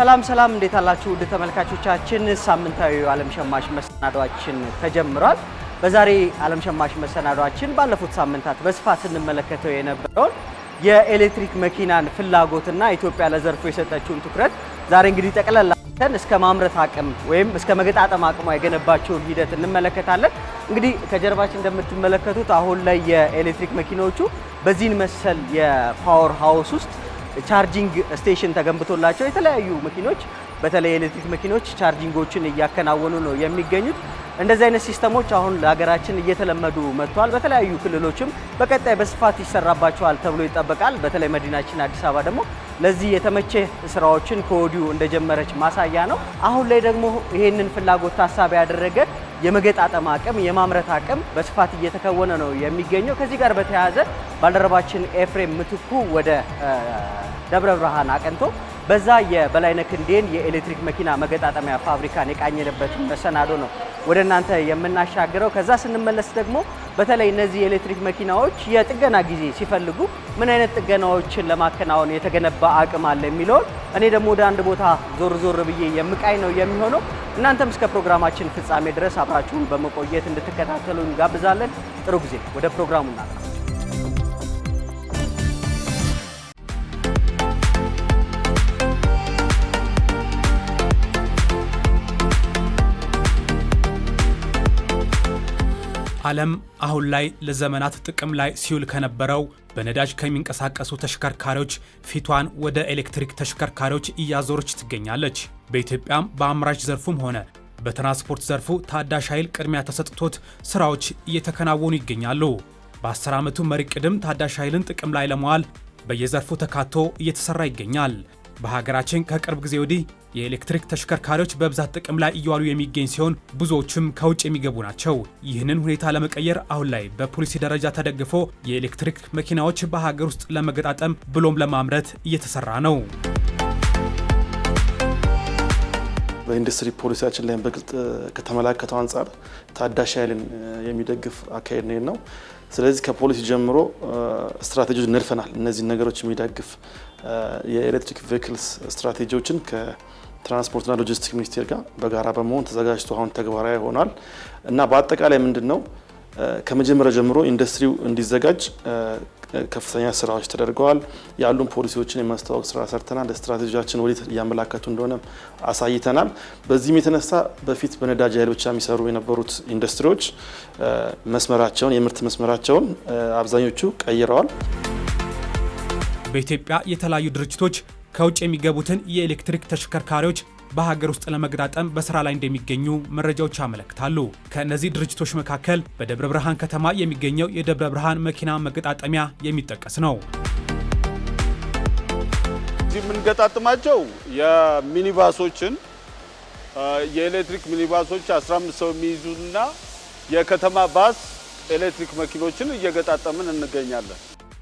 ሰላም እንዴት አላችሁ ውድ ተመልካቾቻችን ሳምንታዊ ዓለም ሸማች መሰናዷችን ተጀምሯል። በዛሬ ዓለም ሸማች መሰናዷችን ባለፉት ሳምንታት በስፋት ስንመለከተው የነበረውን የኤሌክትሪክ መኪናን ፍላጎትና ኢትዮጵያ ለዘርፉ የሰጠችውን ትኩረት ዛሬ እንግዲህ ጠቅለላተን እስከ ማምረት አቅም ወይም እስከ መገጣጠም አቅሟ የገነባቸውን ሂደት እንመለከታለን። እንግዲህ ከጀርባችን እንደምትመለከቱት አሁን ላይ የኤሌክትሪክ መኪናዎቹ በዚህን መሰል የፓወር ሃውስ ውስጥ ቻርጂንግ ስቴሽን ተገንብቶላቸው የተለያዩ መኪኖች በተለይ ኤሌክትሪክ መኪኖች ቻርጂንጎችን እያከናወኑ ነው የሚገኙት። እንደዚህ አይነት ሲስተሞች አሁን ለሀገራችን እየተለመዱ መጥቷል። በተለያዩ ክልሎችም በቀጣይ በስፋት ይሰራባቸዋል ተብሎ ይጠበቃል። በተለይ መዲናችን አዲስ አበባ ደግሞ ለዚህ የተመቸ ስራዎችን ከወዲሁ እንደጀመረች ማሳያ ነው። አሁን ላይ ደግሞ ይሄንን ፍላጎት ታሳቢ ያደረገ የመገጣጠም አቅም የማምረት አቅም በስፋት እየተከወነ ነው የሚገኘው። ከዚህ ጋር በተያያዘ ባልደረባችን ኤፍሬም ምትኩ ወደ ደብረ ብርሃን አቀንቶ በዛ የበላይነህ ክንዴን የኤሌክትሪክ መኪና መገጣጠሚያ ፋብሪካን የቃኘንበት መሰናዶ ነው ወደ እናንተ የምናሻገረው። ከዛ ስንመለስ ደግሞ በተለይ እነዚህ የኤሌክትሪክ መኪናዎች የጥገና ጊዜ ሲፈልጉ ምን አይነት ጥገናዎችን ለማከናወን የተገነባ አቅም አለ የሚለውን እኔ ደግሞ ወደ አንድ ቦታ ዞር ብዬ የምቃኝ ነው የሚሆነው። እናንተም እስከ ፕሮግራማችን ፍጻሜ ድረስ አብራችሁን በመቆየት እንድትከታተሉ እንጋብዛለን። ጥሩ ጊዜ። ወደ ፕሮግራሙ እናልፋለን። ዓለም አሁን ላይ ለዘመናት ጥቅም ላይ ሲውል ከነበረው በነዳጅ ከሚንቀሳቀሱ ተሽከርካሪዎች ፊቷን ወደ ኤሌክትሪክ ተሽከርካሪዎች እያዞረች ትገኛለች። በኢትዮጵያም በአምራች ዘርፉም ሆነ በትራንስፖርት ዘርፉ ታዳሽ ኃይል ቅድሚያ ተሰጥቶት ስራዎች እየተከናወኑ ይገኛሉ። በ10 ዓመቱ መሪ ቅድም ታዳሽ ኃይልን ጥቅም ላይ ለመዋል በየዘርፉ ተካቶ እየተሰራ ይገኛል። በሀገራችን ከቅርብ ጊዜ ወዲህ የኤሌክትሪክ ተሽከርካሪዎች በብዛት ጥቅም ላይ እየዋሉ የሚገኝ ሲሆን ብዙዎችም ከውጭ የሚገቡ ናቸው። ይህንን ሁኔታ ለመቀየር አሁን ላይ በፖሊሲ ደረጃ ተደግፎ የኤሌክትሪክ መኪናዎች በሀገር ውስጥ ለመገጣጠም ብሎም ለማምረት እየተሰራ ነው። በኢንዱስትሪ ፖሊሲያችን ላይ በግልጽ ከተመላከተው አንጻር ታዳሽ ኃይልን የሚደግፍ አካሄድ ነው። ስለዚህ ከፖሊሲ ጀምሮ ስትራቴጂዎች ነድፈናል። እነዚህ ነገሮች የሚደግፍ የኤሌክትሪክ ቬሂክልስ ስትራቴጂዎችን ከትራንስፖርትና ሎጂስቲክስ ሚኒስቴር ጋር በጋራ በመሆን ተዘጋጅቶ አሁን ተግባራዊ ሆኗል እና በአጠቃላይ ምንድነው ከመጀመሪያ ጀምሮ ኢንዱስትሪው እንዲዘጋጅ ከፍተኛ ስራዎች ተደርገዋል። ያሉን ፖሊሲዎችን የማስተዋወቅ ስራ ሰርተናል። ስትራቴጂያችን ወዴት እያመላከቱ እንደሆነ አሳይተናል። በዚህም የተነሳ በፊት በነዳጅ ኃይል ብቻ የሚሰሩ የነበሩት ኢንዱስትሪዎች መስመራቸውን የምርት መስመራቸውን አብዛኞቹ ቀይረዋል። በኢትዮጵያ የተለያዩ ድርጅቶች ከውጭ የሚገቡትን የኤሌክትሪክ ተሽከርካሪዎች በሀገር ውስጥ ለመገጣጠም በስራ ላይ እንደሚገኙ መረጃዎች ያመለክታሉ። ከእነዚህ ድርጅቶች መካከል በደብረ ብርሃን ከተማ የሚገኘው የደብረ ብርሃን መኪና መገጣጠሚያ የሚጠቀስ ነው። እዚህ የምንገጣጥማቸው የሚኒባሶችን የኤሌክትሪክ ሚኒባሶች 15 ሰው የሚይዙና የከተማ ባስ ኤሌክትሪክ መኪኖችን እየገጣጠምን እንገኛለን።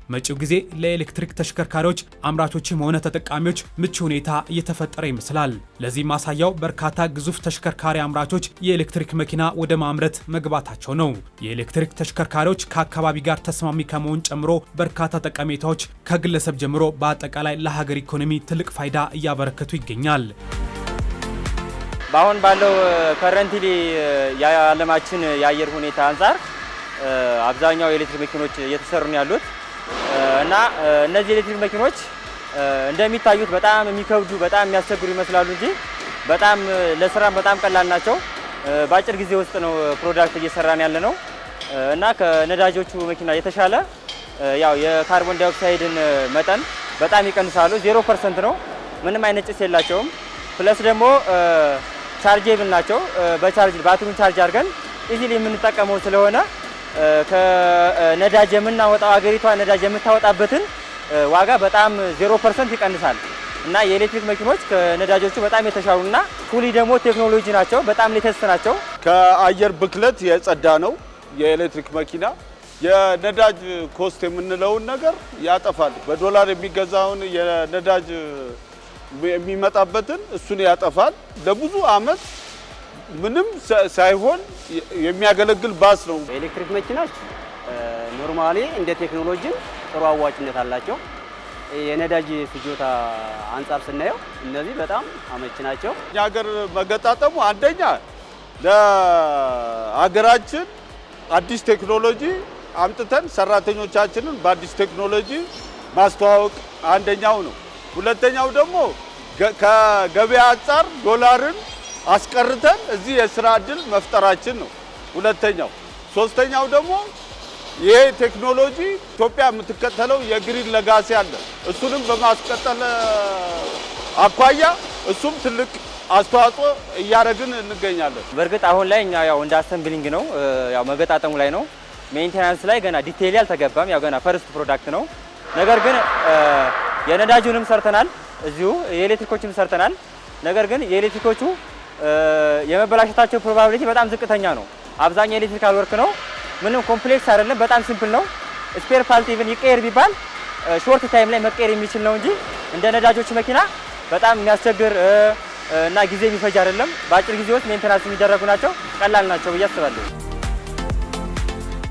መጪው ጊዜ ለኤሌክትሪክ ተሽከርካሪዎች አምራቾችም ሆነ ተጠቃሚዎች ምቹ ሁኔታ እየተፈጠረ ይመስላል። ለዚህ ማሳያው በርካታ ግዙፍ ተሽከርካሪ አምራቾች የኤሌክትሪክ መኪና ወደ ማምረት መግባታቸው ነው። የኤሌክትሪክ ተሽከርካሪዎች ከአካባቢ ጋር ተስማሚ ከመሆን ጨምሮ በርካታ ጠቀሜታዎች ከግለሰብ ጀምሮ በአጠቃላይ ለሀገር ኢኮኖሚ ትልቅ ፋይዳ እያበረከቱ ይገኛል። በአሁን ባለው ከረንትሊ የዓለማችን የአየር ሁኔታ አንጻር አብዛኛው የኤሌክትሪክ መኪኖች እየተሰሩ ነው ያሉት እና እነዚህ ኤሌክትሪክ መኪኖች እንደሚታዩት በጣም የሚከብዱ በጣም የሚያስቸግሩ ይመስላሉ እንጂ በጣም ለስራም በጣም ቀላል ናቸው። በአጭር ጊዜ ውስጥ ነው ፕሮዳክት እየሰራን ያለ ነው እና ከነዳጆቹ መኪና የተሻለ ያው የካርቦን ዳይኦክሳይድን መጠን በጣም ይቀንሳሉ። 0% ነው። ምንም አይነት ጭስ የላቸውም። ፕለስ ደግሞ ቻርጄብል ናቸው። በቻርጅ ባትሪውን ቻርጅ አድርገን ኢዚሊ የምንጠቀመው ስለሆነ ከነዳጅ የምናወጣው አገሪቷ ነዳጅ የምታወጣበትን ዋጋ በጣም 0% ይቀንሳል እና የኤሌክትሪክ መኪኖች ከነዳጆቹ በጣም የተሻሉና ፉሊ ደግሞ ቴክኖሎጂ ናቸው። በጣም ሌተስት ናቸው። ከአየር ብክለት የጸዳ ነው የኤሌክትሪክ መኪና። የነዳጅ ኮስት የምንለውን ነገር ያጠፋል። በዶላር የሚገዛውን የነዳጅ የሚመጣበትን እሱን ያጠፋል። ለብዙ አመት ምንም ሳይሆን የሚያገለግል ባስ ነው። ኤሌክትሪክ መኪናዎች ኖርማሊ እንደ ቴክኖሎጂ ጥሩ አዋጭነት አላቸው። የነዳጅ ፍጆታ አንጻር ስናየው እነዚህ በጣም አመቺ ናቸው። እኛ ሀገር መገጣጠሙ አንደኛ ለሀገራችን አዲስ ቴክኖሎጂ አምጥተን ሰራተኞቻችንን በአዲስ ቴክኖሎጂ ማስተዋወቅ አንደኛው ነው። ሁለተኛው ደግሞ ከገበያ አንጻር ዶላርን አስቀርተን እዚህ የስራ እድል መፍጠራችን ነው ሁለተኛው። ሶስተኛው ደግሞ ይሄ ቴክኖሎጂ ኢትዮጵያ የምትከተለው የግሪን ለጋሲ አለ። እሱንም በማስቀጠል አኳያ እሱም ትልቅ አስተዋጽኦ እያደረግን እንገኛለን። በእርግጥ አሁን ላይ እኛ ያው እንደ አሰምብሊንግ ነው ያው መገጣጠሙ ላይ ነው። ሜንቴናንስ ላይ ገና ዲቴይል አልተገባም። ያው ገና ፈርስት ፕሮዳክት ነው። ነገር ግን የነዳጁንም ሰርተናል፣ እዚሁ የኤሌክትሪኮችንም ሰርተናል። ነገር ግን የኤሌክትሪኮቹ የመበላሸታቸው ፕሮባቢሊቲ በጣም ዝቅተኛ ነው። አብዛኛው ኤሌክትሪካል ወርክ ነው። ምንም ኮምፕሌክስ አይደለም፣ በጣም ሲምፕል ነው። ስፔር ፓርት ኢቭን ይቀየር ቢባል ሾርት ታይም ላይ መቀየር የሚችል ነው እንጂ እንደ ነዳጆቹ መኪና በጣም የሚያስቸግር እና ጊዜ የሚፈጅ አይደለም። በአጭር ጊዜ ውስጥ ሜንቴናንስ የሚደረጉ ናቸው፣ ቀላል ናቸው ብዬ አስባለሁ።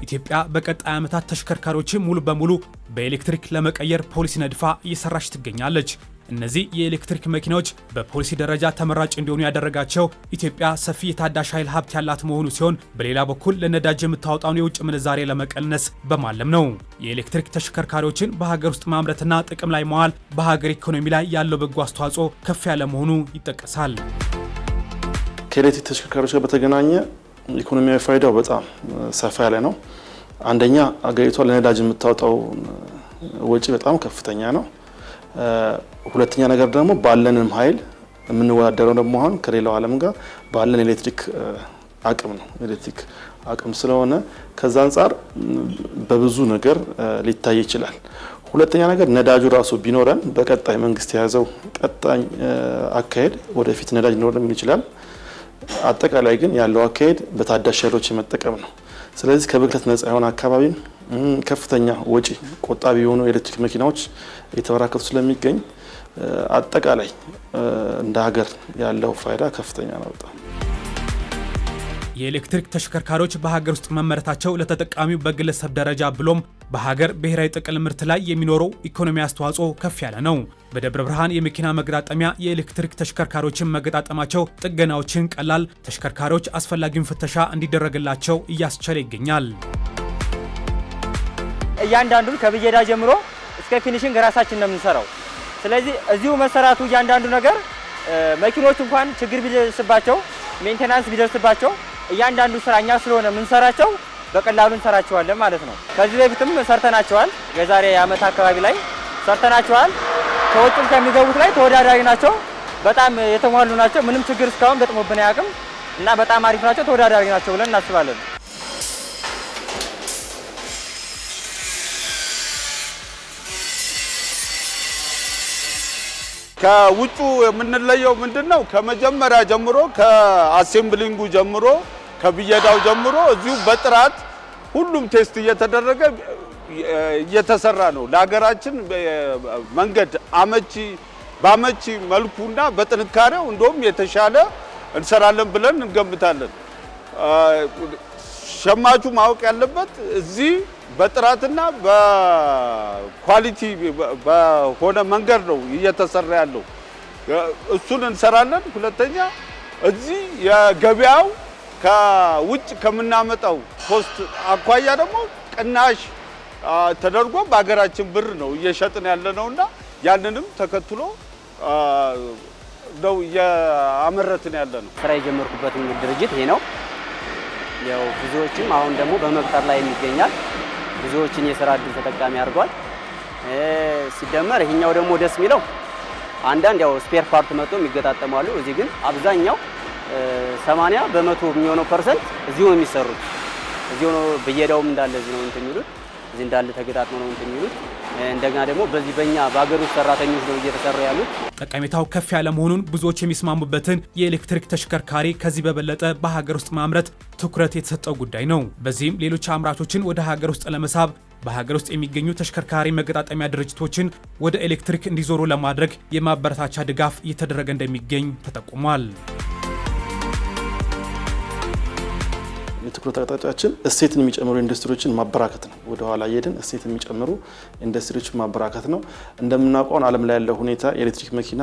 ኢትዮጵያ በቀጣይ ዓመታት ተሽከርካሪዎችን ሙሉ በሙሉ በኤሌክትሪክ ለመቀየር ፖሊሲ ነድፋ እየሰራች ትገኛለች። እነዚህ የኤሌክትሪክ መኪናዎች በፖሊሲ ደረጃ ተመራጭ እንዲሆኑ ያደረጋቸው ኢትዮጵያ ሰፊ የታዳሽ ኃይል ሀብት ያላት መሆኑ ሲሆን፣ በሌላ በኩል ለነዳጅ የምታወጣውን የውጭ ምንዛሬ ለመቀነስ በማለም ነው። የኤሌክትሪክ ተሽከርካሪዎችን በሀገር ውስጥ ማምረትና ጥቅም ላይ መዋል በሀገር ኢኮኖሚ ላይ ያለው በጎ አስተዋጽኦ ከፍ ያለ መሆኑ ይጠቀሳል። ከኤሌክትሪክ ተሽከርካሪዎች ጋር በተገናኘ ኢኮኖሚያዊ ፋይዳው በጣም ሰፋ ያለ ነው። አንደኛ አገሪቷ ለነዳጅ የምታወጣው ወጪ በጣም ከፍተኛ ነው። ሁለተኛ ነገር ደግሞ ባለንም ኃይል የምንወዳደረው ደግሞ አሁን ከሌላው ዓለም ጋር ባለን ኤሌክትሪክ አቅም ነው። ኤሌክትሪክ አቅም ስለሆነ ከዛ አንጻር በብዙ ነገር ሊታይ ይችላል። ሁለተኛ ነገር ነዳጁ ራሱ ቢኖረን በቀጣይ መንግስት የያዘው ቀጣይ አካሄድ ወደፊት ነዳጅ ሊኖረን ይችላል። አጠቃላይ ግን ያለው አካሄድ በታዳሽ ኃይሎች መጠቀም ነው። ስለዚህ ከብክለት ነፃ የሆነ አካባቢን ከፍተኛ ወጪ ቆጣቢ የሆኑ ኤሌክትሪክ መኪናዎች እየተበራከቱ ስለሚገኝ አጠቃላይ እንደ ሀገር ያለው ፋይዳ ከፍተኛ ነው። በጣም የኤሌክትሪክ ተሽከርካሪዎች በሀገር ውስጥ መመረታቸው ለተጠቃሚው በግለሰብ ደረጃ ብሎም በሀገር ብሔራዊ ጥቅል ምርት ላይ የሚኖረው ኢኮኖሚ አስተዋጽኦ ከፍ ያለ ነው። በደብረ ብርሃን የመኪና መገጣጠሚያ የኤሌክትሪክ ተሽከርካሪዎችን መገጣጠማቸው ጥገናዎችን ቀላል፣ ተሽከርካሪዎች አስፈላጊውን ፍተሻ እንዲደረግላቸው እያስቻለ ይገኛል። እያንዳንዱን ከብየዳ ጀምሮ እስከ ፊኒሽንግ ራሳችን ነው የምንሰራው። ስለዚህ እዚሁ መሰራቱ እያንዳንዱ ነገር መኪኖች እንኳን ችግር ቢደርስባቸው ሜንቴናንስ ቢደርስባቸው እያንዳንዱ ስራ እኛ ስለሆነ የምንሰራቸው በቀላሉ እንሰራቸዋለን ማለት ነው። ከዚህ በፊትም ሰርተናቸዋል። የዛሬ ዓመት አካባቢ ላይ ሰርተናቸዋል። ከውጭም ከሚገቡት ላይ ተወዳዳሪ ናቸው። በጣም የተሟሉ ናቸው። ምንም ችግር እስካሁን ገጥሞብን አያውቅም እና በጣም አሪፍ ናቸው፣ ተወዳዳሪ ናቸው ብለን እናስባለን። ከውጩ የምንለየው ምንድነው? ከመጀመሪያ ጀምሮ ከአሴምብሊንጉ ጀምሮ ከብየዳው ጀምሮ እዚሁ በጥራት ሁሉም ቴስት እየተደረገ እየተሰራ ነው። ለሀገራችን መንገድ በአመቺ መልኩና በጥንካሬው እንደውም የተሻለ እንሰራለን ብለን እንገምታለን። ሸማቹ ማወቅ ያለበት እዚህ በጥራትና በኳሊቲ በሆነ መንገድ ነው እየተሰራ ያለው። እሱን እንሰራለን። ሁለተኛ እዚህ የገበያው ከውጭ ከምናመጣው ኮስት አኳያ ደግሞ ቅናሽ ተደርጎ በሀገራችን ብር ነው እየሸጥን ያለነውና ያንንም ተከትሎ ነው እያመረትን ያለነው። ስራ የጀመርኩበት ድርጅት ይሄ ነው። ያው ብዙዎችም አሁን ደግሞ በመቅጠር ላይ ይገኛል። ብዙዎችን የስራ እድል ተጠቃሚ አድርጓል። ሲደመር ይሄኛው ደግሞ ደስ የሚለው አንዳንድ ያው ስፔር ፓርት መጥቶ የሚገጣጠሙ አሉ። እዚህ ግን አብዛኛው 80% የሚሆነው ፐርሰንት እዚሁ ነው የሚሰሩት። እዚሁ ነው ብየዳውም እንዳለ እዚህ ነው እንትን የሚሉት፣ እዚህ እንዳለ ተገጣጥሞ ነው እንትን የሚሉት። እንደገና ደግሞ በዚህ በእኛ በሀገር ውስጥ ሰራተኞች ነው እየተሰሩ ያሉት። ጠቀሜታው ከፍ ያለ መሆኑን ብዙዎች የሚስማሙበትን የኤሌክትሪክ ተሽከርካሪ ከዚህ በበለጠ በሀገር ውስጥ ማምረት ትኩረት የተሰጠው ጉዳይ ነው። በዚህም ሌሎች አምራቾችን ወደ ሀገር ውስጥ ለመሳብ በሀገር ውስጥ የሚገኙ ተሽከርካሪ መገጣጠሚያ ድርጅቶችን ወደ ኤሌክትሪክ እንዲዞሩ ለማድረግ የማበረታቻ ድጋፍ እየተደረገ እንደሚገኝ ተጠቁሟል። ትኩረት አቅጣጫችን እሴትን የሚጨምሩ ኢንዱስትሪዎችን ማበራከት ነው። ወደ ኋላ እየሄድን እሴትን የሚጨምሩ ኢንዱስትሪዎችን ማበራከት ነው። እንደምናውቀው ዓለም ላይ ያለው ሁኔታ የኤሌክትሪክ መኪና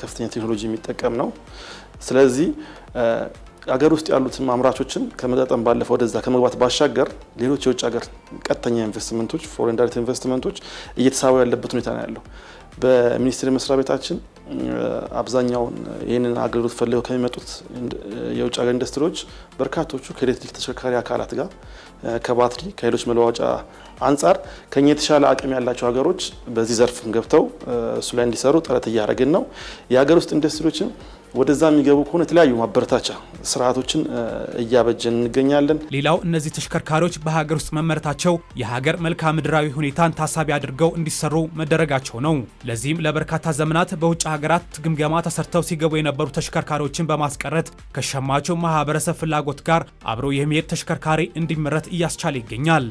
ከፍተኛ ቴክኖሎጂ የሚጠቀም ነው። ስለዚህ አገር ውስጥ ያሉትን አምራቾችን ከመጠጠም ባለፈው ወደዛ ከመግባት ባሻገር ሌሎች የውጭ ሀገር ቀጥተኛ ኢንቨስትመንቶች ፎሬን ዳይሬክት ኢንቨስትመንቶች እየተሳቡ ያለበት ሁኔታ ነው ያለው። በሚኒስቴር መስሪያ ቤታችን አብዛኛውን ይህንን አገልግሎት ፈልገው ከሚመጡት የውጭ ሀገር ኢንዱስትሪዎች በርካቶቹ ከኤሌክትሪክ ተሽከርካሪ አካላት ጋር ከባትሪ ከሌሎች መለዋወጫ አንጻር ከኛ የተሻለ አቅም ያላቸው ሀገሮች በዚህ ዘርፍም ገብተው እሱ ላይ እንዲሰሩ ጥረት እያደረግን ነው። የሀገር ውስጥ ኢንዱስትሪዎችን ወደዛ የሚገቡ ከሆነ የተለያዩ ማበረታቻ ስርዓቶችን እያበጀን እንገኛለን። ሌላው እነዚህ ተሽከርካሪዎች በሀገር ውስጥ መመረታቸው የሀገር መልክዓ ምድራዊ ሁኔታን ታሳቢ አድርገው እንዲሰሩ መደረጋቸው ነው። ለዚህም ለበርካታ ዘመናት በውጭ ሀገራት ግምገማ ተሰርተው ሲገቡ የነበሩ ተሽከርካሪዎችን በማስቀረት ከሸማቹ ማህበረሰብ ፍላጎት ጋር አብሮ የሚሄድ ተሽከርካሪ እንዲመረት እያስቻለ ይገኛል።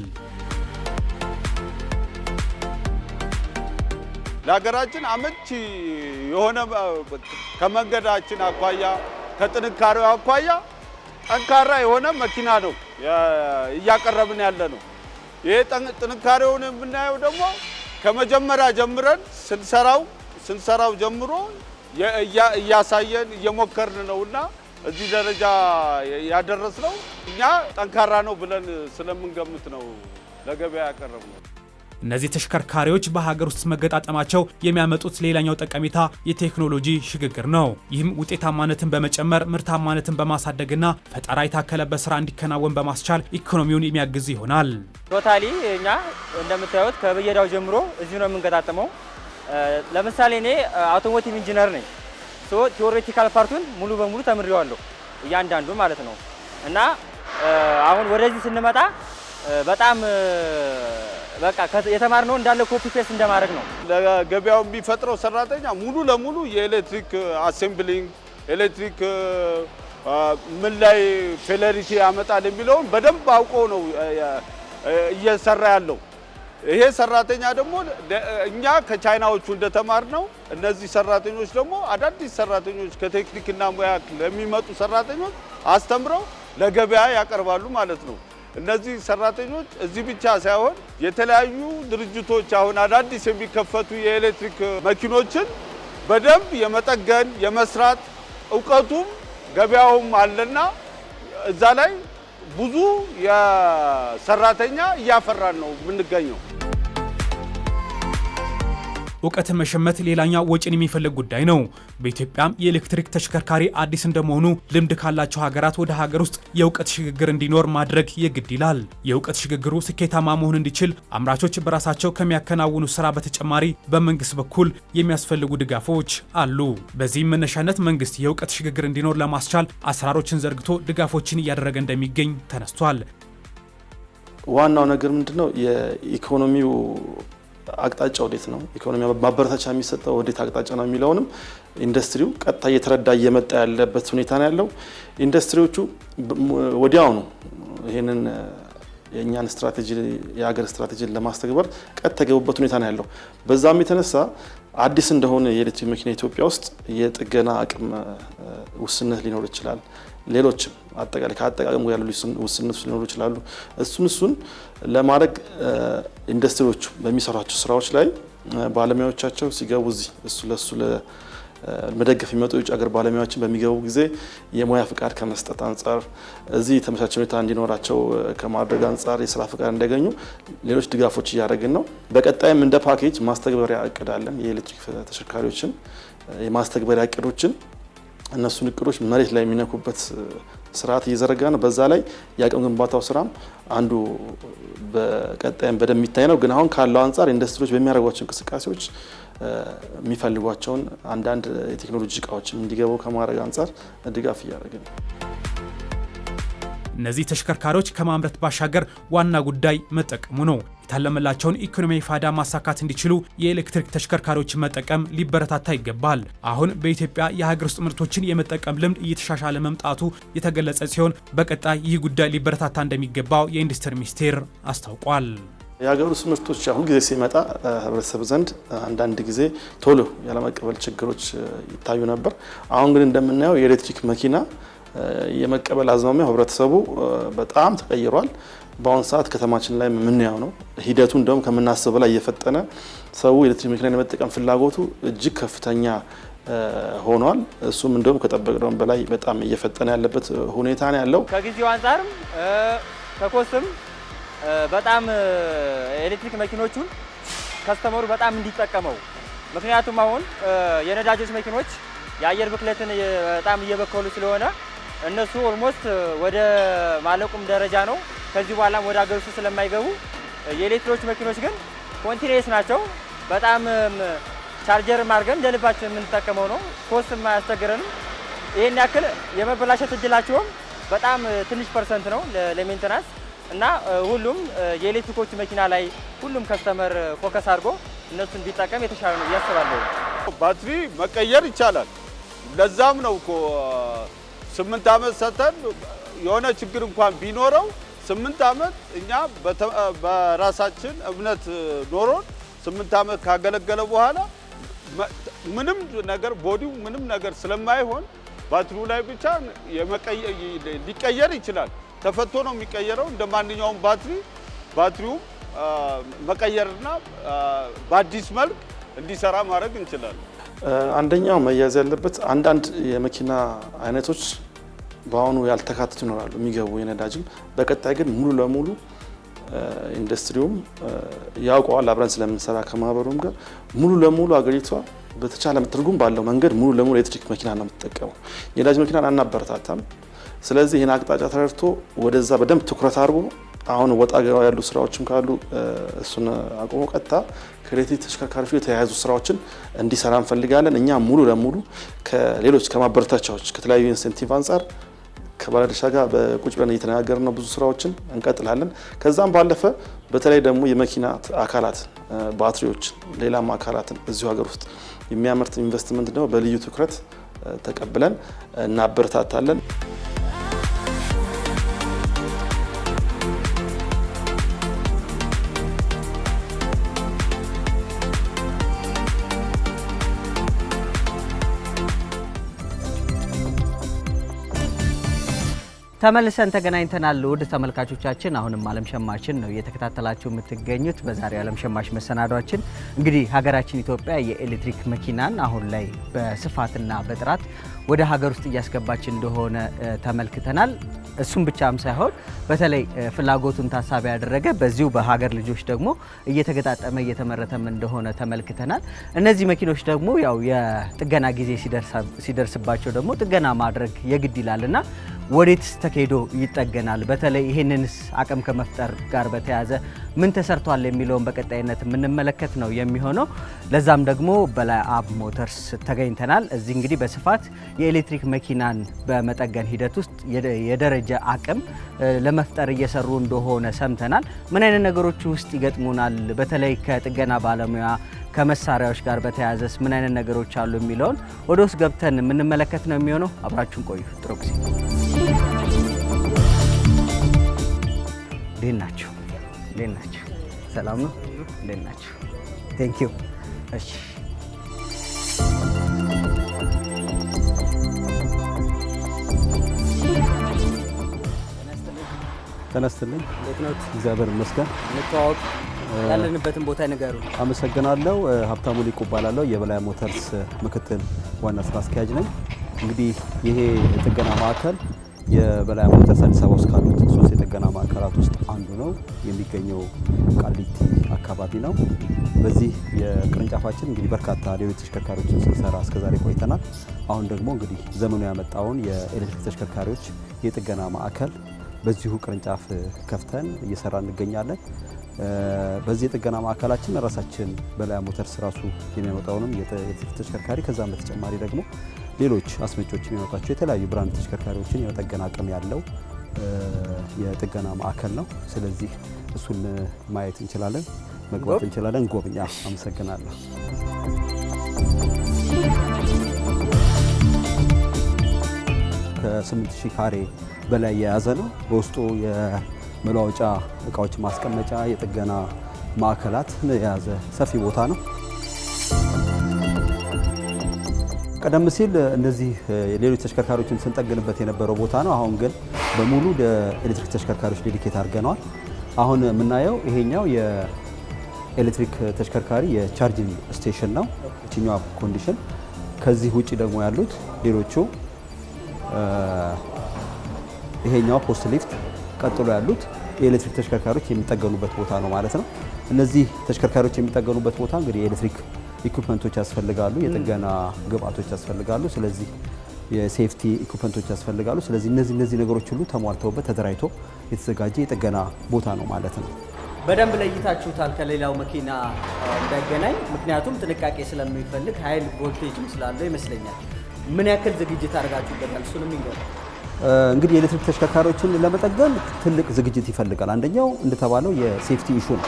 ለሀገራችን አመቺ የሆነ ከመንገዳችን አኳያ ከጥንካሬው አኳያ ጠንካራ የሆነ መኪና ነው እያቀረብን ያለ ነው። ይሄ ጥንካሬውን የምናየው ደግሞ ከመጀመሪያ ጀምረን ስንሰራው ጀምሮ እያሳየን እየሞከርን ነውና እዚህ ደረጃ ያደረስነው እኛ ጠንካራ ነው ብለን ስለምንገምት ነው ለገበያ ያቀረብነው። እነዚህ ተሽከርካሪዎች በሀገር ውስጥ መገጣጠማቸው የሚያመጡት ሌላኛው ጠቀሜታ የቴክኖሎጂ ሽግግር ነው። ይህም ውጤታማነትን በመጨመር ምርታማነትን በማሳደግና ፈጠራ የታከለበት ስራ እንዲከናወን በማስቻል ኢኮኖሚውን የሚያግዝ ይሆናል። ቶታሊ እኛ እንደምታዩት ከብየዳው ጀምሮ እዚሁ ነው የምንገጣጠመው። ለምሳሌ እኔ አውቶሞቲቭ ኢንጂነር ነኝ። ቲዎሬቲካል ፓርቱን ሙሉ በሙሉ ተምሬዋለሁ እያንዳንዱ ማለት ነው። እና አሁን ወደዚህ ስንመጣ በጣም በቃ የተማርነው እንዳለ ኮፒ ፔስት እንደማድረግ ነው። ለገበያው የሚፈጥረው ሰራተኛ ሙሉ ለሙሉ የኤሌክትሪክ አሴምብሊንግ ኤሌክትሪክ ምን ላይ ፌለሪቲ ያመጣል የሚለውን በደንብ አውቆ ነው እየሰራ ያለው። ይሄ ሰራተኛ ደግሞ እኛ ከቻይናዎቹ እንደተማርነው እነዚህ ሰራተኞች ደግሞ አዳዲስ ሰራተኞች ከቴክኒክና ሙያ ለሚመጡ ሰራተኞች አስተምረው ለገበያ ያቀርባሉ ማለት ነው። እነዚህ ሰራተኞች እዚህ ብቻ ሳይሆን የተለያዩ ድርጅቶች አሁን አዳዲስ የሚከፈቱ የኤሌክትሪክ መኪኖችን በደንብ የመጠገን የመስራት እውቀቱም ገበያውም አለና እዛ ላይ ብዙ የሰራተኛ እያፈራን ነው የምንገኘው። እውቀትን መሸመት ሌላኛው ወጪን የሚፈልግ ጉዳይ ነው። በኢትዮጵያም የኤሌክትሪክ ተሽከርካሪ አዲስ እንደመሆኑ ልምድ ካላቸው ሀገራት ወደ ሀገር ውስጥ የእውቀት ሽግግር እንዲኖር ማድረግ የግድ ይላል። የእውቀት ሽግግሩ ስኬታማ መሆን እንዲችል አምራቾች በራሳቸው ከሚያከናውኑ ስራ በተጨማሪ በመንግስት በኩል የሚያስፈልጉ ድጋፎች አሉ። በዚህም መነሻነት መንግስት የእውቀት ሽግግር እንዲኖር ለማስቻል አሰራሮችን ዘርግቶ ድጋፎችን እያደረገ እንደሚገኝ ተነስቷል። ዋናው ነገር ምንድነው? የኢኮኖሚው አቅጣጫ ወዴት ነው፣ ኢኮኖሚ ማበረታቻ የሚሰጠው ወዴት አቅጣጫ ነው የሚለውንም ኢንዱስትሪው ቀጥታ እየተረዳ እየመጣ ያለበት ሁኔታ ነው ያለው። ኢንዱስትሪዎቹ ወዲያው ነው ይሄንን የእኛን ስትራቴጂ የሀገር ስትራቴጂን ለማስተግበር ቀጥታ የገቡበት ሁኔታ ነው ያለው። በዛም የተነሳ አዲስ እንደሆነ የኤሌክትሪክ መኪና ኢትዮጵያ ውስጥ የጥገና አቅም ውስንነት ሊኖር ይችላል። ሌሎችም አጠቃላይ ከአጠቃቀሙ ያሉ ውስንነቶች ሊኖሩ ይችላሉ። እሱን ለማድረግ ኢንዱስትሪዎቹ በሚሰሯቸው ስራዎች ላይ ባለሙያዎቻቸው ሲገቡ እዚህ ለሱ ለመደገፍ የሚመጡ የውጭ ሀገር ባለሙያዎችን በሚገቡ ጊዜ የሙያ ፍቃድ ከመስጠት አንጻር እዚህ የተመቻቸ ሁኔታ እንዲኖራቸው ከማድረግ አንጻር የስራ ፍቃድ እንዲያገኙ ሌሎች ድጋፎች እያደረግን ነው። በቀጣይም እንደ ፓኬጅ ማስተግበሪያ እቅድ አለን። የኤሌክትሪክ ተሽከርካሪዎችን የማስተግበሪያ እቅዶችን እነሱን እቅዶች መሬት ላይ የሚነኩበት ስርዓት እየዘረጋ ነው። በዛ ላይ የአቅም ግንባታው ስራም አንዱ በቀጣይም በደንብ የሚታይ ነው። ግን አሁን ካለው አንጻር ኢንዱስትሪዎች በሚያደርጓቸው እንቅስቃሴዎች የሚፈልጓቸውን አንዳንድ የቴክኖሎጂ እቃዎችም እንዲገቡ ከማድረግ አንጻር ድጋፍ እያደረግን ነው። እነዚህ ተሽከርካሪዎች ከማምረት ባሻገር ዋና ጉዳይ መጠቀሙ ነው። የታለመላቸውን ኢኮኖሚያዊ ፋይዳ ማሳካት እንዲችሉ የኤሌክትሪክ ተሽከርካሪዎችን መጠቀም ሊበረታታ ይገባል። አሁን በኢትዮጵያ የሀገር ውስጥ ምርቶችን የመጠቀም ልምድ እየተሻሻለ መምጣቱ የተገለጸ ሲሆን በቀጣይ ይህ ጉዳይ ሊበረታታ እንደሚገባው የኢንዱስትሪ ሚኒስቴር አስታውቋል። የሀገር ውስጥ ምርቶች ሁል ጊዜ ሲመጣ ህብረተሰብ ዘንድ አንዳንድ ጊዜ ቶሎ ያለመቀበል ችግሮች ይታዩ ነበር። አሁን ግን እንደምናየው የኤሌክትሪክ መኪና የመቀበል አዝማሚያው ህብረተሰቡ በጣም ተቀይሯል። በአሁን ሰዓት ከተማችን ላይ የምናየው ነው። ሂደቱ እንደውም ከምናስበው ላይ እየፈጠነ ሰው ኤሌክትሪክ መኪና የመጠቀም ፍላጎቱ እጅግ ከፍተኛ ሆኗል። እሱም እንደውም ከጠበቅነው በላይ በጣም እየፈጠነ ያለበት ሁኔታ ነው ያለው። ከጊዜው አንፃርም ከኮስትም በጣም ኤሌክትሪክ መኪኖቹን ከስተመሩ በጣም እንዲጠቀመው፣ ምክንያቱም አሁን የነዳጆች መኪኖች የአየር ብክለትን በጣም እየበከሉ ስለሆነ እነሱ ኦልሞስት ወደ ማለቁም ደረጃ ነው። ከዚህ በኋላም ወደ ሀገር ውስጥ ስለማይገቡ የኤሌክትሪክ መኪኖች ግን ኮንቲኒየስ ናቸው። በጣም ቻርጀር አድርገን እንደልባችን የምንጠቀመው ነው። ኮስትም አያስቸግረንም። ይሄን ያክል የመበላሸት እድላቸውም በጣም ትንሽ ፐርሰንት ነው ለሜንቴናንስ እና ሁሉም የኤሌክትሪኮች መኪና ላይ ሁሉም ከስተመር ፎከስ አድርጎ እነሱን ቢጠቀም የተሻለ ነው ያስባለሁ። ባትሪ መቀየር ይቻላል። ለዛም ነው እኮ 8 ዓመት ሰተን የሆነ ችግር እንኳን ቢኖረው 8 ዓመት እኛ በራሳችን እምነት ኖሮን 8 ዓመት ካገለገለ በኋላ ምንም ነገር ቦዲው ምንም ነገር ስለማይሆን ባትሪው ላይ ብቻ ሊቀየር ይችላል። ተፈቶ ነው የሚቀየረው። እንደ ማንኛውም ባትሪው መቀየርና በአዲስ መልክ እንዲሰራ ማድረግ እንችላለን። አንደኛው መያዝ ያለበት አንዳንድ የመኪና አይነቶች በአሁኑ ያልተካተቱ ይኖራሉ የሚገቡ የነዳጅም። በቀጣይ ግን ሙሉ ለሙሉ ኢንዱስትሪውም ያውቀዋል፣ አብረን ስለምንሰራ ከማህበሩም ጋር ሙሉ ለሙሉ አገሪቷ በተቻለ ትርጉም ባለው መንገድ ሙሉ ለሙሉ ኤሌክትሪክ መኪና ነው የምትጠቀመው። የነዳጅ መኪናን አናበረታታም። ስለዚህ ይህን አቅጣጫ ተረድቶ ወደዛ በደንብ ትኩረት አድርጎ አሁን ወጣ ገባ ያሉ ስራዎችም ካሉ እሱን አቁሞ ቀጥታ ከኤሌክትሪክ ተሽከርካሪዎች የተያያዙ ስራዎችን እንዲሰራ እንፈልጋለን። እኛ ሙሉ ለሙሉ ከሌሎች ከማበረታቻዎች ከተለያዩ ኢንሴንቲቭ አንጻር ከባለድርሻ ጋር በቁጭ ብለን እየተነጋገርን ነው። ብዙ ስራዎችን እንቀጥላለን። ከዛም ባለፈ በተለይ ደግሞ የመኪና አካላት ባትሪዎች፣ ሌላም አካላትን እዚሁ ሀገር ውስጥ የሚያመርት ኢንቨስትመንት ደግሞ በልዩ ትኩረት ተቀብለን እናበረታታለን። ተመልሰን ተገናኝተናል። ውድ ተመልካቾቻችን አሁንም ዓለም ሸማችን ነው እየተከታተላችሁ የምትገኙት። በዛሬው ዓለም ሸማች መሰናዷችን እንግዲህ ሀገራችን ኢትዮጵያ የኤሌክትሪክ መኪናን አሁን ላይ በስፋትና በጥራት ወደ ሀገር ውስጥ እያስገባች እንደሆነ ተመልክተናል። እሱም ብቻም ሳይሆን በተለይ ፍላጎቱን ታሳቢ ያደረገ በዚሁ በሀገር ልጆች ደግሞ እየተገጣጠመ እየተመረተም እንደሆነ ተመልክተናል። እነዚህ መኪኖች ደግሞ ያው የጥገና ጊዜ ሲደርስባቸው ደግሞ ጥገና ማድረግ የግድ ይላልና ወዴትስ ተካሂዶ ይጠገናል? በተለይ ይህንንስ አቅም ከመፍጠር ጋር በተያያዘ ምን ተሰርቷል የሚለውን በቀጣይነት የምንመለከት ነው የሚሆነው። ለዛም ደግሞ በላይ አብ ሞተርስ ተገኝተናል። እዚህ እንግዲህ በስፋት የኤሌክትሪክ መኪናን በመጠገን ሂደት ውስጥ የደረጃ አቅም ለመፍጠር እየሰሩ እንደሆነ ሰምተናል። ምን አይነት ነገሮች ውስጥ ይገጥሙናል? በተለይ ከጥገና ባለሙያ ከመሳሪያዎች ጋር በተያያዘስ ምን አይነት ነገሮች አሉ የሚለውን ወደ ውስጥ ገብተን የምንመለከት ነው የሚሆነው። አብራችሁን ቆዩ። ጥሩ ጊዜ። እንዴት ናችሁ? እንዴት ናችሁ? ሰላም ነው? እንዴት ናችሁ? ቴንክ ዩ። እሺ ተነስተልኝ። እንዴት ነው? እግዚአብሔር ይመስገን። እንተዋወቅ፣ ያለንበትን ቦታ ንገሩ። አመሰግናለሁ። ሀብታሙ ሊቁ እባላለሁ። የበላይ ሞተርስ ምክትል ዋና ስራ አስኪያጅ ነኝ። እንግዲህ ይሄ የጥገና ማዕከል የበላይ ሞተርስ አዲስ አበባ ውስጥ ካሉት 3 የጥገና ማዕከላት ውስጥ አንዱ ነው። የሚገኘው ቃሊቲ አካባቢ ነው። በዚህ የቅርንጫፋችን እንግዲህ በርካታ ሌሎች ተሽከርካሪዎችን ስንሰራ እስከዛሬ ቆይተናል። አሁን ደግሞ እንግዲህ ዘመኑ ያመጣውን የኤሌክትሪክ ተሽከርካሪዎች የጥገና ማዕከል በዚሁ ቅርንጫፍ ከፍተን እየሰራ እንገኛለን። በዚህ የጥገና ማዕከላችን ራሳችን በላይ ሞተርስ ራሱ የሚያመጣውንም የኤሌክትሪክ ተሽከርካሪ ከዛም በተጨማሪ ደግሞ ሌሎች አስመጪዎች የሚያመጣቸው የተለያዩ ብራንድ ተሽከርካሪዎችን የመጠገን አቅም ያለው የጥገና ማዕከል ነው። ስለዚህ እሱን ማየት እንችላለን፣ መግባት እንችላለን። ጎብኛ። አመሰግናለሁ። ከ8000 ካሬ በላይ የያዘ ነው። በውስጡ የመለዋወጫ እቃዎች ማስቀመጫ፣ የጥገና ማዕከላት የያዘ ሰፊ ቦታ ነው። ቀደም ሲል እነዚህ ሌሎች ተሽከርካሪዎችን ስንጠግንበት የነበረው ቦታ ነው። አሁን ግን በሙሉ ለኤሌክትሪክ ተሽከርካሪዎች ዴዲኬት አድርገነዋል። አሁን የምናየው ይሄኛው የኤሌክትሪክ ተሽከርካሪ የቻርጂንግ ስቴሽን ነው፣ እችኛዋ ኮንዲሽን። ከዚህ ውጪ ደግሞ ያሉት ሌሎቹ ይሄኛው ፖስት ሊፍት፣ ቀጥሎ ያሉት የኤሌክትሪክ ተሽከርካሪዎች የሚጠገኑበት ቦታ ነው ማለት ነው። እነዚህ ተሽከርካሪዎች የሚጠገኑበት ቦታ እንግዲህ የኤሌክትሪክ ኢኩፕመንቶች ያስፈልጋሉ፣ የጥገና ግብአቶች ያስፈልጋሉ። ስለዚህ የሴፍቲ ኢኩፕመንቶች ያስፈልጋሉ። ስለዚህ እነዚህ ነገሮች ሁሉ ተሟልተውበት ተደራጅቶ የተዘጋጀ የጥገና ቦታ ነው ማለት ነው። በደንብ ለይታችሁታል ከሌላው መኪና እንዳይገናኝ፣ ምክንያቱም ጥንቃቄ ስለሚፈልግ ኃይል ቮልቴጅም ስላለው ይመስለኛል። ምን ያክል ዝግጅት አድርጋችሁበታል? እሱንም ይንገሩ። እንግዲህ የኤሌክትሪክ ተሽከርካሪዎችን ለመጠገን ትልቅ ዝግጅት ይፈልጋል። አንደኛው እንደተባለው የሴፍቲ ኢሹ ነው።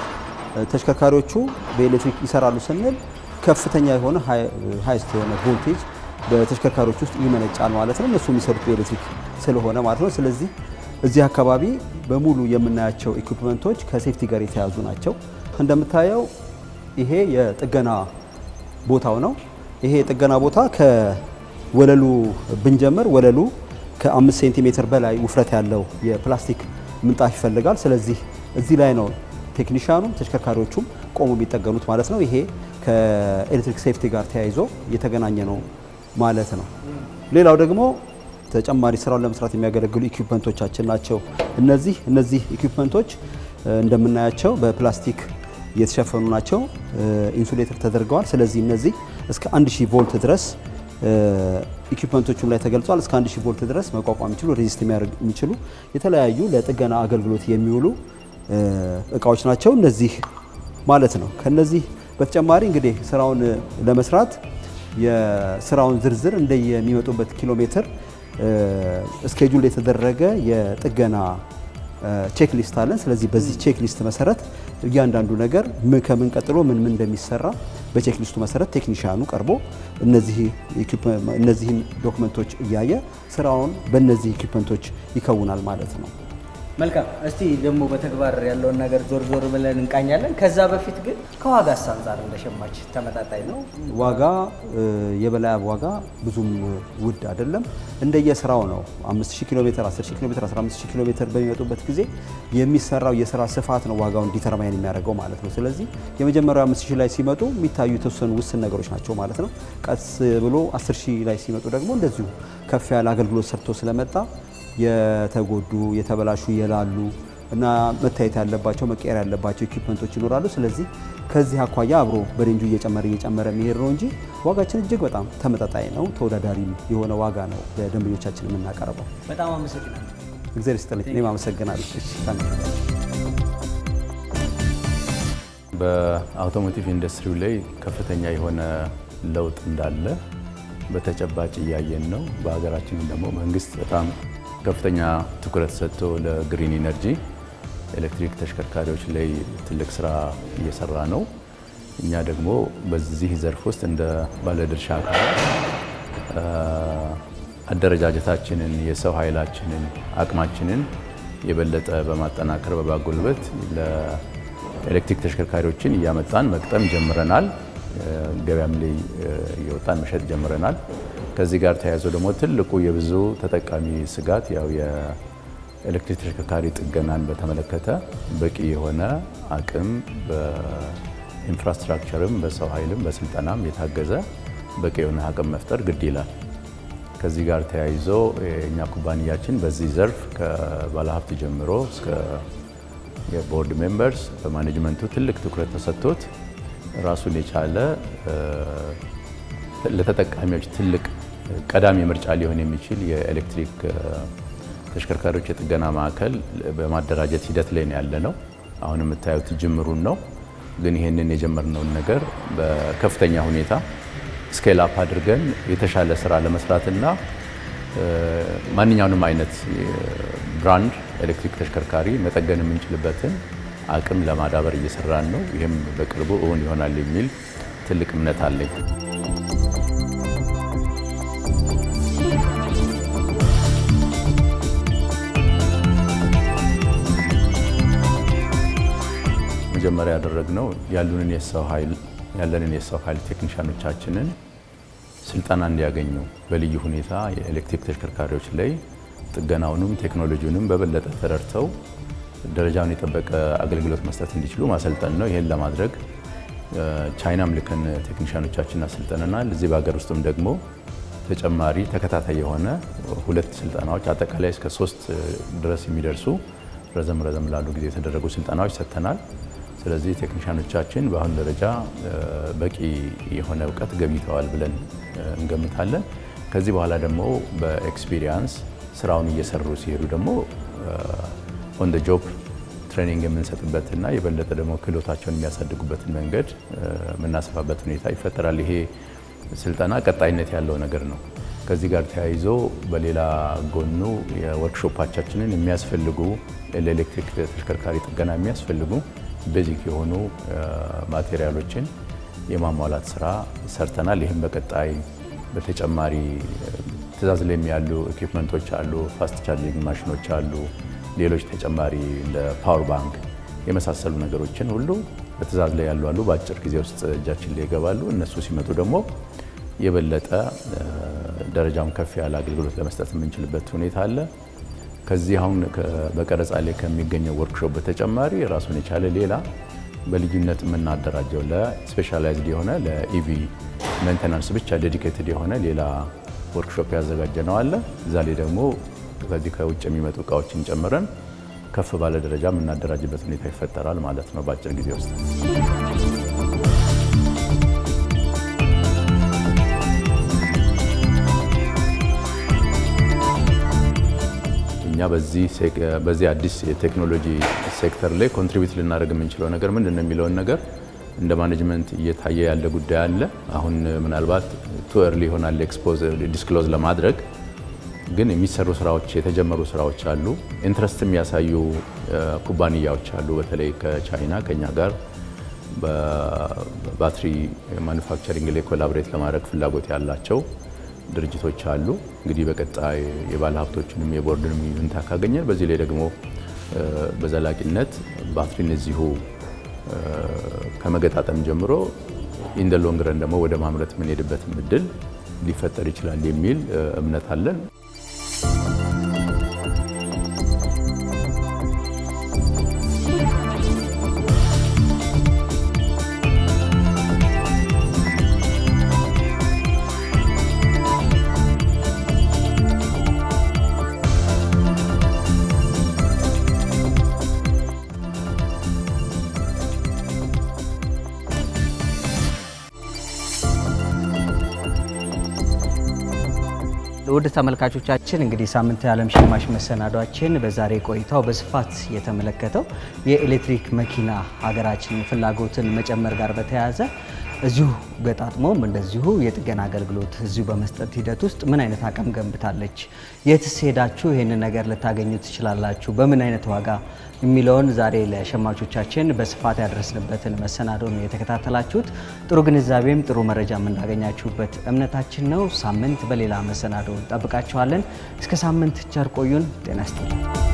ተሽከርካሪዎቹ በኤሌክትሪክ ይሰራሉ ስንል ከፍተኛ የሆነ ሃይስት የሆነ ቮልቴጅ በተሽከርካሪዎች ውስጥ ይመነጫል ማለት ነው። እነሱ የሚሰሩት በኤሌክትሪክ ስለሆነ ማለት ነው። ስለዚህ እዚህ አካባቢ በሙሉ የምናያቸው ኢኩፕመንቶች ከሴፍቲ ጋር የተያዙ ናቸው። እንደምታየው ይሄ የጥገና ቦታው ነው። ይሄ የጥገና ቦታ ከወለሉ ብንጀምር ወለሉ ከ5 ሴንቲሜትር በላይ ውፍረት ያለው የፕላስቲክ ምንጣፍ ይፈልጋል። ስለዚህ እዚህ ላይ ነው ቴክኒሻኑ ተሽከርካሪዎቹም ቆሞ የሚጠገኑት ማለት ነው። ይሄ ከኤሌክትሪክ ሴፍቲ ጋር ተያይዞ የተገናኘ ነው ማለት ነው። ሌላው ደግሞ ተጨማሪ ስራውን ለመስራት የሚያገለግሉ ኢኩፕመንቶቻችን ናቸው። እነዚህ ኢኩፕመንቶች እንደምናያቸው በፕላስቲክ የተሸፈኑ ናቸው፣ ኢንሱሌተር ተደርገዋል። ስለዚህ እነዚህ እስከ 1000 ቮልት ድረስ ኢኩፕመንቶቹም ላይ ተገልጿል። እስከ 1000 ቮልት ድረስ መቋቋም የሚችሉ ሬዚስት የሚችሉ የተለያዩ ለጥገና አገልግሎት የሚውሉ እቃዎች ናቸው እነዚህ ማለት ነው። ከነዚህ በተጨማሪ እንግዲህ ስራውን ለመስራት የስራውን ዝርዝር እንደየሚመጡበት ኪሎ ሜትር ስኬጁል የተደረገ የጥገና ቼክ ሊስት አለን። ስለዚህ በዚህ ቼክ ሊስት መሰረት እያንዳንዱ ነገር ከምን ቀጥሎ ምን እንደሚሰራ በቼክ ሊስቱ መሰረት ቴክኒሻኑ ቀርቦ እነዚህን ዶክመንቶች እያየ ስራውን በእነዚህ ኢኩፕመንቶች ይከውናል ማለት ነው። መልካም። እስቲ ደግሞ በተግባር ያለውን ነገር ዞር ብለን እንቃኛለን። ከዛ በፊት ግን ከዋጋስ አንጻር እንደሸማች ተመጣጣኝ ነው? ዋጋ የበላይ ዋጋ ብዙም ውድ አይደለም፣ እንደየስራው ነው። 5000 ኪሎ ሜትር፣ 10000 ኪሎ ሜትር፣ 15000 ኪሎ ሜትር በሚመጡበት ጊዜ የሚሰራው የስራ ስፋት ነው ዋጋውን ዲተርማይን የሚያደርገው ማለት ነው። ስለዚህ የመጀመሪያው 5000 ላይ ሲመጡ የሚታዩ የተወሰኑ ውስን ነገሮች ናቸው ማለት ነው። ቀስ ብሎ 10000 ላይ ሲመጡ ደግሞ እንደዚሁ ከፍ ያለ አገልግሎት ሰርቶ ስለመጣ የተጎዱ የተበላሹ የላሉ እና መታየት ያለባቸው መቀየር ያለባቸው ኢኩፕመንቶች ይኖራሉ። ስለዚህ ከዚህ አኳያ አብሮ በሬንጁ እየጨመረ የሚሄድ ነው እንጂ ዋጋችን እጅግ በጣም ተመጣጣኝ ነው። ተወዳዳሪ የሆነ ዋጋ ነው ለደንበኞቻችን የምናቀርበው። በጣም አመሰግናለሁ። እግዚአብሔር ይስጥልኝ። እኔም አመሰግናለሁ። በአውቶሞቲቭ ኢንዱስትሪው ላይ ከፍተኛ የሆነ ለውጥ እንዳለ በተጨባጭ እያየን ነው። በሀገራችን ደግሞ መንግስት በጣም ከፍተኛ ትኩረት ሰጥቶ ለግሪን ኢነርጂ ኤሌክትሪክ ተሽከርካሪዎች ላይ ትልቅ ስራ እየሰራ ነው። እኛ ደግሞ በዚህ ዘርፍ ውስጥ እንደ ባለድርሻ አካላት አደረጃጀታችንን፣ የሰው ኃይላችንን፣ አቅማችንን የበለጠ በማጠናከር በማጎልበት ለኤሌክትሪክ ተሽከርካሪዎችን እያመጣን መቅጠም ጀምረናል። ገበያም ላይ እየወጣን መሸጥ ጀምረናል። ከዚህ ጋር ተያይዞ ደግሞ ትልቁ የብዙ ተጠቃሚ ስጋት ያው የኤሌክትሪክ ተሽከርካሪ ጥገናን በተመለከተ በቂ የሆነ አቅም በኢንፍራስትራክቸርም በሰው ኃይልም በስልጠናም የታገዘ በቂ የሆነ አቅም መፍጠር ግድ ይላል። ከዚህ ጋር ተያይዞ የእኛ ኩባንያችን በዚህ ዘርፍ ከባለሀብት ጀምሮ እስከ የቦርድ ሜምበርስ በማኔጅመንቱ ትልቅ ትኩረት ተሰጥቶት ራሱን የቻለ ለተጠቃሚዎች ትልቅ ቀዳሚ ምርጫ ሊሆን የሚችል የኤሌክትሪክ ተሽከርካሪዎች የጥገና ማዕከል በማደራጀት ሂደት ላይ ነው ያለነው። አሁን የምታዩት ጅምሩን ነው፣ ግን ይህንን የጀመርነውን ነገር በከፍተኛ ሁኔታ ስኬል አፕ አድርገን የተሻለ ስራ ለመስራትና ማንኛውንም አይነት ብራንድ ኤሌክትሪክ ተሽከርካሪ መጠገን የምንችልበትን አቅም ለማዳበር እየሰራን ነው። ይህም በቅርቡ እውን ይሆናል የሚል ትልቅ እምነት አለኝ። መጀመሪያ ያደረግነው ያለንን የሰው ኃይል ቴክኒሻኖቻችንን ስልጠና እንዲያገኙ በልዩ ሁኔታ የኤሌክትሪክ ተሽከርካሪዎች ላይ ጥገናውንም ቴክኖሎጂውንም በበለጠ ተረድተው ደረጃውን የጠበቀ አገልግሎት መስጠት እንዲችሉ ማሰልጠን ነው። ይሄን ለማድረግ ቻይናም ልከን ቴክኒሻኖቻችንን አሰልጠነናል። እዚህ በሀገር ውስጥም ደግሞ ተጨማሪ ተከታታይ የሆነ 2 ስልጠናዎች አጠቃላይ እስከ 3 ድረስ የሚደርሱ ረዘም ላሉ ጊዜ የተደረጉ ስልጠናዎች ሰጥተናል። ስለዚህ ቴክኒሻኖቻችን በአሁን ደረጃ በቂ የሆነ እውቀት ገብይተዋል ብለን እንገምታለን። ከዚህ በኋላ ደግሞ በኤክስፒሪየንስ ስራውን እየሰሩ ሲሄዱ ደግሞ ኦን ዘ ጆብ ትሬኒንግ የምንሰጥበትና የበለጠ ደግሞ ክህሎታቸውን የሚያሳድጉበትን መንገድ የምናሰፋበት ሁኔታ ይፈጠራል። ይሄ ስልጠና ቀጣይነት ያለው ነገር ነው። ከዚህ ጋር ተያይዞ በሌላ ጎኑ የወርክሾፓቻችንን የሚያስፈልጉ ለኤሌክትሪክ ተሽከርካሪ ጥገና የሚያስፈልጉ ቤዚክ የሆኑ ማቴሪያሎችን የማሟላት ስራ ሰርተናል። ይህም በቀጣይ በተጨማሪ ትእዛዝ ላይ ያሉ ኢኩዊፕመንቶች አሉ፣ ፋስት ቻርጂንግ ማሽኖች አሉ፣ ሌሎች ተጨማሪ እንደ ፓወር ባንክ የመሳሰሉ ነገሮችን ሁሉ በትእዛዝ ላይ ያሉ አሉ። በአጭር ጊዜ ውስጥ እጃችን ላይ ይገባሉ። እነሱ ሲመጡ ደግሞ የበለጠ ደረጃውን ከፍ ያለ አገልግሎት ለመስጠት የምንችልበት ሁኔታ አለ። ከዚህ አሁን በቀረጻ ላይ ከሚገኘው ወርክሾፕ በተጨማሪ ራሱን የቻለ ሌላ በልዩነት የምናደራጀው ለስፔሻላይዝድ የሆነ ለኢቪ ሜንቴናንስ ብቻ ዴዲኬትድ የሆነ ሌላ ወርክሾፕ ያዘጋጀ ነው አለ። እዛ ላይ ደግሞ ከዚህ ከውጭ የሚመጡ እቃዎችን ጨምረን ከፍ ባለ ደረጃ የምናደራጅበት ሁኔታ ይፈጠራል ማለት ነው በአጭር ጊዜ ውስጥ። እኛ በዚህ አዲስ የቴክኖሎጂ ሴክተር ላይ ኮንትሪቢዩት ልናደርግ የምንችለው ነገር ምንድን ነው የሚለውን ነገር እንደ ማኔጅመንት እየታየ ያለ ጉዳይ አለ። አሁን ምናልባት ቱ ኤርሊ ይሆናል ኤክስፖዝ ዲስክሎዝ ለማድረግ፣ ግን የሚሰሩ ስራዎች የተጀመሩ ስራዎች አሉ። ኢንትረስት የሚያሳዩ ኩባንያዎች አሉ። በተለይ ከቻይና ከኛ ጋር በባትሪ ማኑፋክቸሪንግ ላይ ኮላቦሬት ለማድረግ ፍላጎት ያላቸው ድርጅቶች አሉ። እንግዲህ በቀጣይ የባለ ሀብቶችንም የቦርድንም ይሁንታ ካገኘን በዚህ ላይ ደግሞ በዘላቂነት ባትሪን እዚሁ ከመገጣጠም ጀምሮ ኢን ዘ ሎንግ ረን ደግሞ ወደ ማምረት የምንሄድበት እድል ሊፈጠር ይችላል የሚል እምነት አለን። ውድ ተመልካቾቻችን እንግዲህ ሳምንት የዓለም ሸማች መሰናዷችን በዛሬ ቆይታው በስፋት የተመለከተው የኤሌክትሪክ መኪና ሀገራችን ፍላጎትን መጨመር ጋር በተያያዘ እዚሁ ገጣጥሞም እንደዚሁ የጥገና አገልግሎት እዚሁ በመስጠት ሂደት ውስጥ ምን አይነት አቅም ገንብታለች፣ የትስ ሄዳችሁ ይህንን ነገር ልታገኙ ትችላላችሁ፣ በምን አይነት ዋጋ የሚለውን ዛሬ ለሸማቾቻችን በስፋት ያደረስንበትን መሰናዶ ነው የተከታተላችሁት። ጥሩ ግንዛቤም ጥሩ መረጃም እንዳገኛችሁበት እምነታችን ነው። ሳምንት በሌላ መሰናዶ እንጠብቃችኋለን። እስከ ሳምንት ቸር ቆዩን። ጤና ይስጥልኝ።